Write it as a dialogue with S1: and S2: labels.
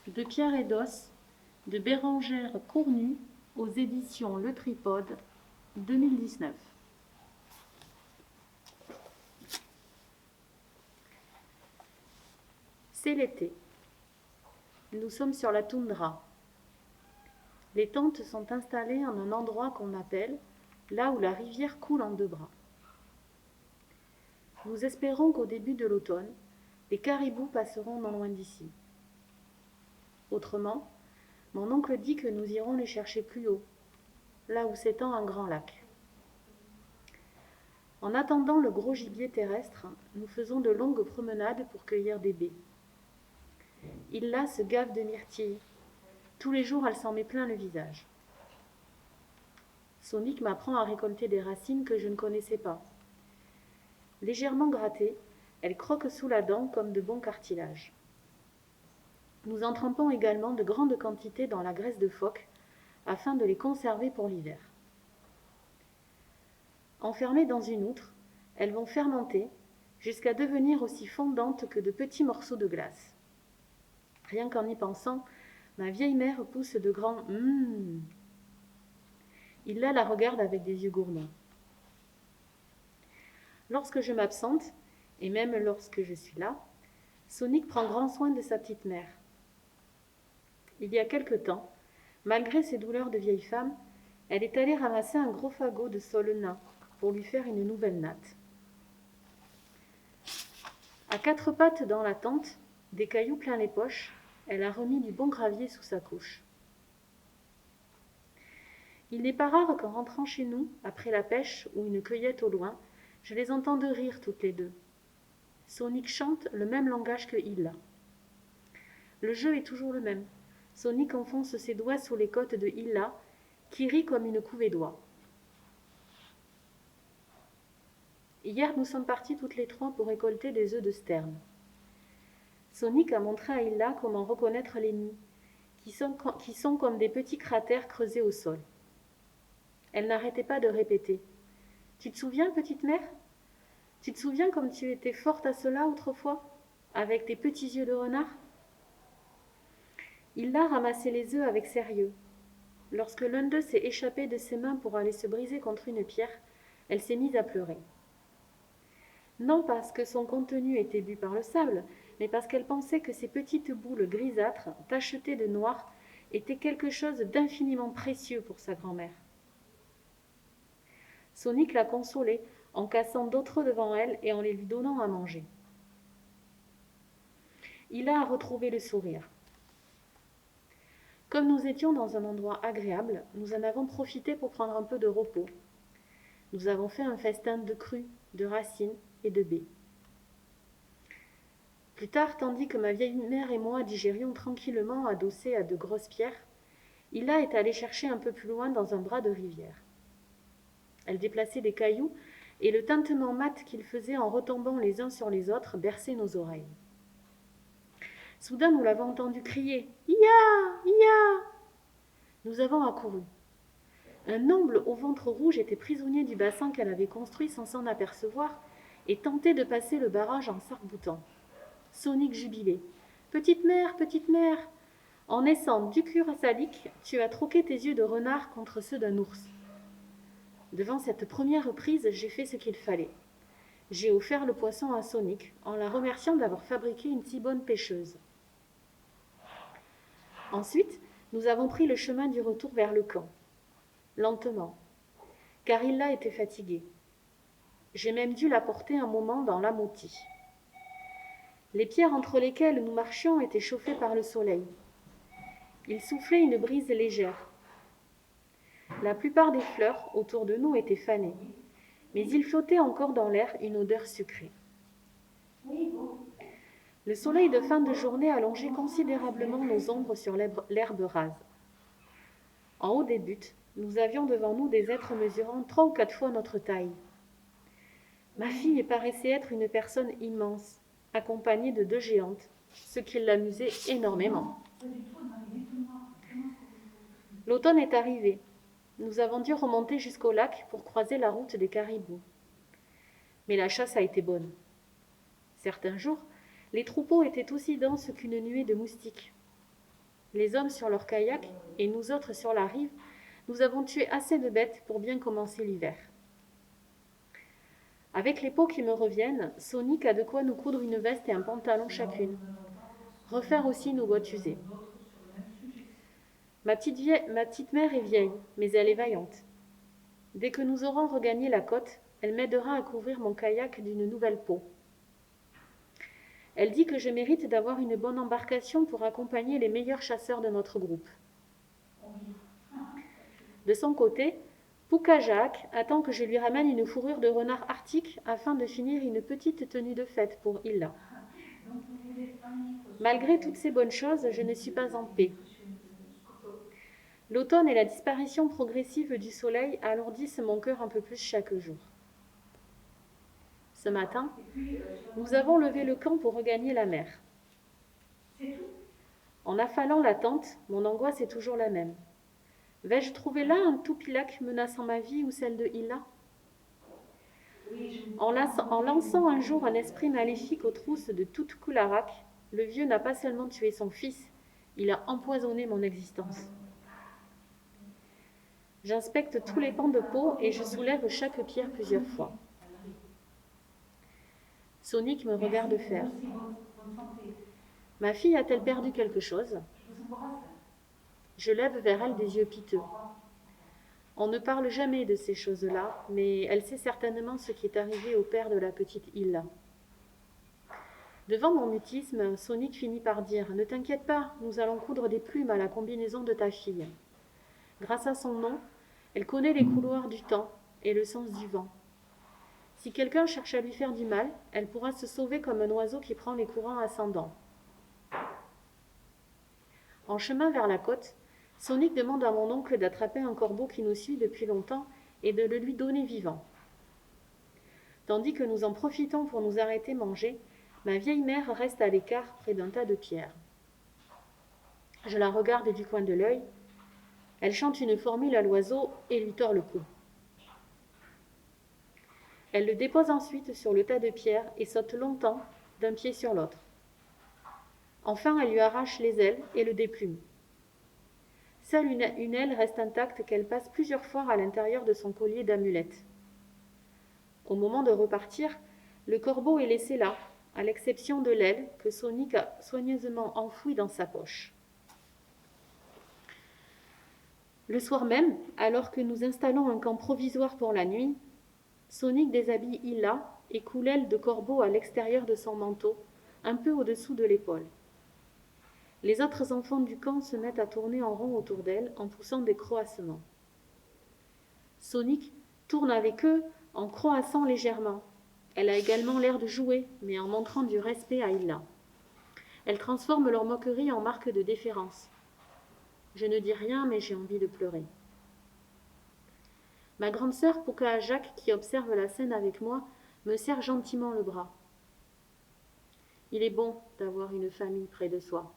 S1: de Pierre et d'Os de Bérengère Cournu aux éditions Le Tripode, 2019. C'est l'été. Nous sommes sur la toundra. Les tentes sont installées en un endroit qu'on appelle là où la rivière coule en deux bras. Nous espérons qu'au début de l'automne, les caribous passeront non loin d'ici. Autrement, mon oncle dit que nous irons les chercher plus haut, là où s'étend un grand lac. En attendant le gros gibier terrestre, nous faisons de longues promenades pour cueillir des baies. Illa se gave de myrtilles. Tous les jours, elle s'en met plein le visage. Sonic m'apprend à récolter des racines que je ne connaissais pas. Légèrement grattées, elles croquent sous la dent comme de bons cartilages. Nous en trempons également de grandes quantités dans la graisse de phoque afin de les conserver pour l'hiver. Enfermées dans une outre, elles vont fermenter jusqu'à devenir aussi fondantes que de petits morceaux de glace. Rien qu'en y pensant, ma vieille mère pousse de grands « Hum ». Illa la regarde avec des yeux gourmands. Lorsque je m'absente, et même lorsque je suis là, Sonic prend grand soin de sa petite mère. Il y a quelque temps, malgré ses douleurs de vieille femme, elle est allée ramasser un gros fagot de saule nain pour lui faire une nouvelle natte. À quatre pattes dans la tente, des cailloux plein les poches, elle a remis du bon gravier sous sa couche. Il n'est pas rare qu'en rentrant chez nous, après la pêche ou une cueillette au loin, je les entende rire toutes les deux. Sonic chante le même langage que Illa. Le jeu est toujours le même. Sonic enfonce ses doigts sous les côtes de Illa, qui rit comme une couvée d'oies. Hier, nous sommes partis toutes les trois pour récolter des œufs de sterne. Sonic a montré à Illa comment reconnaître les nids, qui sont comme des petits cratères creusés au sol. Elle n'arrêtait pas de répéter. « Tu te souviens, petite mère ? Tu te souviens comme tu étais forte à cela autrefois, avec tes petits yeux de renard ?» Illa ramassait les œufs avec sérieux. Lorsque l'un d'eux s'est échappé de ses mains pour aller se briser contre une pierre, elle s'est mise à pleurer. Non parce que son contenu était bu par le sable, mais parce qu'elle pensait que ces petites boules grisâtres, tachetées de noir, étaient quelque chose d'infiniment précieux pour sa grand-mère. Sonic l'a consolée en cassant d'autres devant elle et en les lui donnant à manger. Illa a retrouvé le sourire. Comme nous étions dans un endroit agréable, nous en avons profité pour prendre un peu de repos. Nous avons fait un festin de crues, de racines et de baies. Plus tard, tandis que ma vieille mère et moi digérions tranquillement adossés à de grosses pierres, Illa est allée chercher un peu plus loin dans un bras de rivière. Elle déplaçait des cailloux et le tintement mat qu'ils faisaient en retombant les uns sur les autres berçait nos oreilles. Soudain, nous l'avons entendu crier « Ia ! Ia !» Nous avons accouru. Un nomble au ventre rouge était prisonnier du bassin qu'elle avait construit sans s'en apercevoir et tentait de passer le barrage en s'arc-boutant. Sonic jubilait. « Petite mère, en naissant du salique, tu as troqué tes yeux de renard contre ceux d'un ours. » Devant cette première prise, j'ai fait ce qu'il fallait. J'ai offert le poisson à Sonic en la remerciant d'avoir fabriqué une si bonne pêcheuse. Ensuite, nous avons pris le chemin du retour vers le camp, lentement, car Illa était fatiguée. J'ai même dû la porter un moment dans l'amoti. Les pierres entre lesquelles nous marchions étaient chauffées par le soleil. Il soufflait une brise légère. La plupart des fleurs autour de nous étaient fanées, mais il flottait encore dans l'air une odeur sucrée. Le soleil de fin de journée allongeait considérablement nos ombres sur l'herbe rase. En haut des buttes, nous avions devant nous des êtres mesurant 3 ou 4 fois notre taille. Ma fille paraissait être une personne immense, accompagnée de 2 géantes, ce qui l'amusait énormément. L'automne est arrivé. Nous avons dû remonter jusqu'au lac pour croiser la route des caribous. Mais la chasse a été bonne. Certains jours, les troupeaux étaient aussi denses qu'une nuée de moustiques. les hommes sur leur kayak et nous autres sur la rive, nous avons tué assez de bêtes pour bien commencer l'hiver. Avec les peaux qui me reviennent, Sonic a de quoi nous coudre une veste et un pantalon chacune. Refaire aussi nos bottes usées. Ma petite mère est vieille, mais elle est vaillante. Dès que nous aurons regagné la côte, elle m'aidera à couvrir mon kayak d'une nouvelle peau. Elle dit que je mérite d'avoir une bonne embarcation pour accompagner les meilleurs chasseurs de notre groupe. De son côté, Pukajak attend que je lui ramène une fourrure de renard arctique afin de finir une petite tenue de fête pour Illa. Malgré toutes ces bonnes choses, je ne suis pas en paix. L'automne et la disparition progressive du soleil alourdissent mon cœur un peu plus chaque jour. Ce matin, nous avons levé le camp pour regagner la mer. En affalant la tente, mon angoisse est toujours la même. Vais-je trouver là un toupilac menaçant ma vie ou celle de Illa ? En lançant un jour un esprit maléfique aux trousses de toute Kularak, le vieux n'a pas seulement tué son fils, il a empoisonné mon existence. J'inspecte tous les pans de peau et je soulève chaque pierre plusieurs fois. Sonic me regarde faire. Ma fille a-t-elle perdu quelque chose ? Je lève vers elle des yeux piteux. On ne parle jamais de ces choses-là, mais elle sait certainement ce qui est arrivé au père de la petite Illa. Devant mon mutisme, Sonic finit par dire « Ne t'inquiète pas, nous allons coudre des plumes à la combinaison de ta fille. » Grâce à son nom, elle connaît les couloirs du temps et le sens du vent. Si quelqu'un cherche à lui faire du mal, elle pourra se sauver comme un oiseau qui prend les courants ascendants. En chemin vers la côte, Sonic demande à mon oncle d'attraper un corbeau qui nous suit depuis longtemps et de le lui donner vivant. Tandis que nous en profitons pour nous arrêter manger, ma vieille mère reste à l'écart près d'un tas de pierres. Je la regarde du coin de l'œil. Elle chante une formule à l'oiseau et lui tord le cou. Elle le dépose ensuite sur le tas de pierres et saute longtemps d'un pied sur l'autre. Enfin, elle lui arrache les ailes et le déplume. Seule une aile reste intacte qu'elle passe plusieurs fois à l'intérieur de son collier d'amulettes. Au moment de repartir, le corbeau est laissé là, à l'exception de l'aile que Sonic a soigneusement enfouie dans sa poche. Le soir même, alors que nous installons un camp provisoire pour la nuit, Sonic déshabille Illa et coule l'aile de corbeau à l'extérieur de son manteau, un peu au-dessous de l'épaule. Les autres enfants du camp se mettent à tourner en rond autour d'elle en poussant des croassements. Sonic tourne avec eux en croassant légèrement. Elle a également l'air de jouer, mais en montrant du respect à Illa. Elle transforme leur moquerie en marque de déférence. Je ne dis rien, mais j'ai envie de pleurer. Ma grande sœur Pukajak, qui observe la scène avec moi, me serre gentiment le bras. Il est bon d'avoir une famille près de soi.